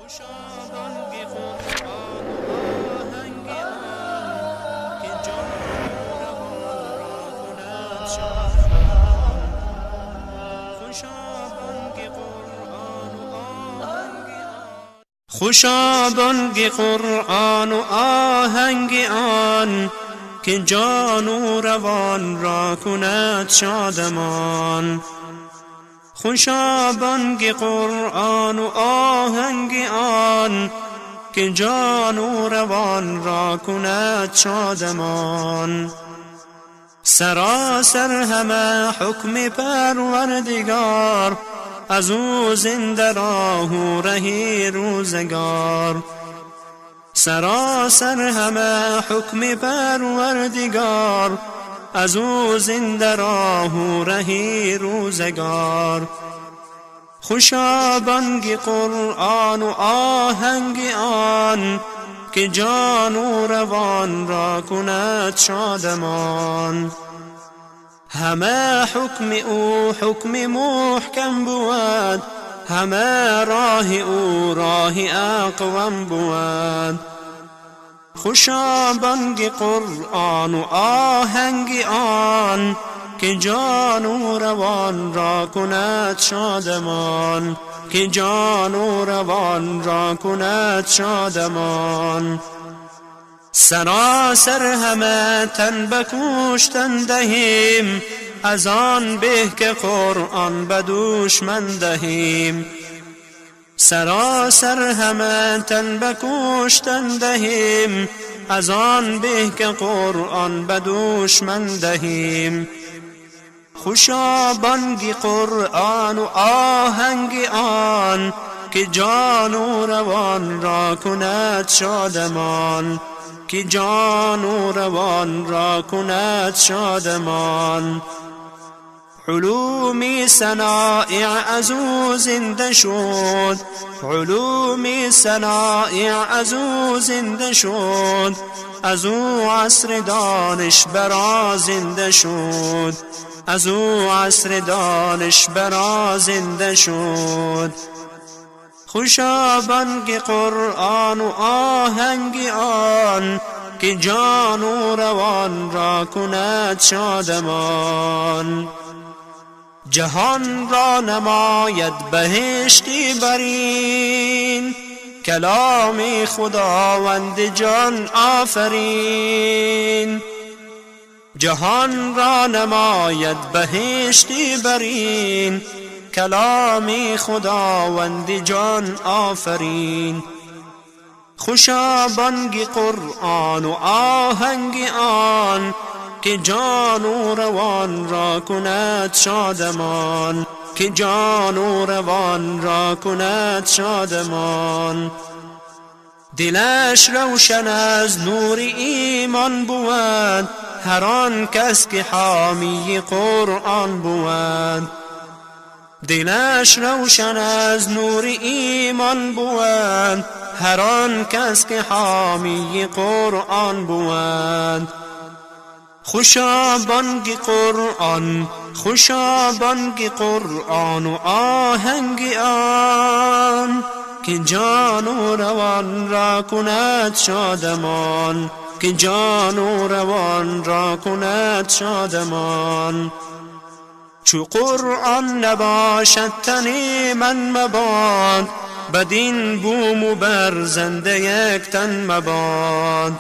خوشابانگ قرآن و آهنگ آن که جان روان را کند شادمان. خوشابانگ قرآن و آهنگ آن، خوشابانگ قرآن و آهنگ آن که جان و روان را کند شادمان. خوشابانگ قرآن و آهنگ آن که جان و روان را کند شادمان. سراسر همه حکم پروردگار، از او زنده راه و رهی روزگار. سراسر همه حکم پروردگار، از او زنده راه و رهی روزگار. خوشابانگ قرآن و آهنگ آن که جان و روان را کند شادمان. همه حکم او حکم محکم بود، همه راه او راه اقوم بود. خوشابانگ قرآن و آهنگ آن که جان و روان را کند شادمان، که جان و روان را کند شادمان. سراسر همه تن به کشتن دهیم، از آن به که قرآن به دشمن دهیم. سراسر همه تن به کشتن دهیم، از آن به که قرآن به دشمن دهیم. خوشابانگ قرآن و آهنگ آن که جان و روان را کند شادمان، که جان و روان را کند شادمان. علوم صنایع از او زنده شد، علوم صنایع از او زنده شد. از او عصر دانش برا زنده شد، از او عصر دانش برا زنده شد. خوشابانگ قرآن و آهنگ آن که جان و روان را کند شادمان. جهان را نماید بهشتی برین، کلام خداوند جان آفرین. جهان را نماید بهشتی برین، کلام خداوند جان آفرین. خوشابانگ قرآن و آهنگ آن که جان و روان را کند شادمان، که جان و روان را کند شادمان. دلش روشن از نور ایمان بود، هر آن کس که حامی قرآن بود. دلش روشن از نور ایمان بود، هر آن کس که حامی قرآن بود. خوشابانگ قرآن، خوشابانگ قرآن و آهنگ آن که جان و روان را کند شادمان، که جان و روان را کند شادمان. چو قرآن نباشد تن من مباد، بدین بوم و بر زنده یک تن مباد.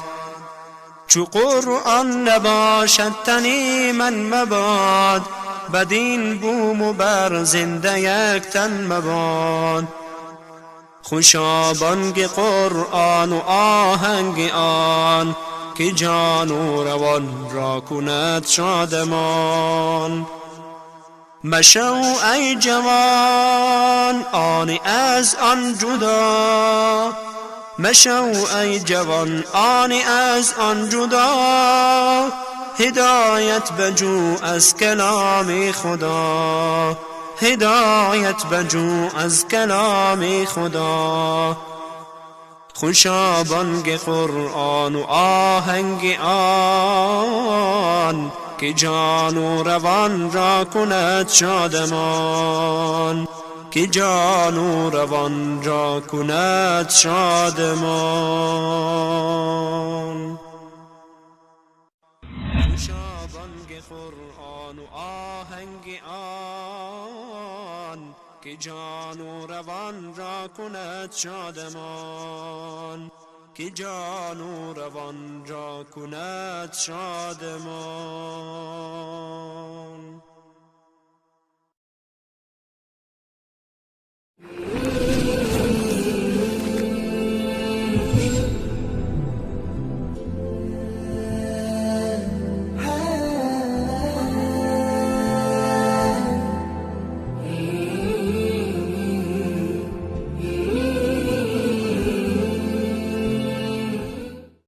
چو قرآن نباشد تن من مباد، بدین بوم و بر زنده یک تن مباد. خوشابانگ قرآن و آهنگ آن که جان و روان را کند شادمان. مشو ای جوان آن از آن جدا، مشو ای جوان آن از آن جدا. هدایت بجو از کلام خدا، هدایت بجو از کلام خدا. خوشابانگ قرآن و آهنگ آن که جان و روان را کند شادمان، که جان و روان را کند شادمان. بانگ قرآن و آهنگ آن که جان و روان را کند شادمان، که جان و روان را کند شادمان.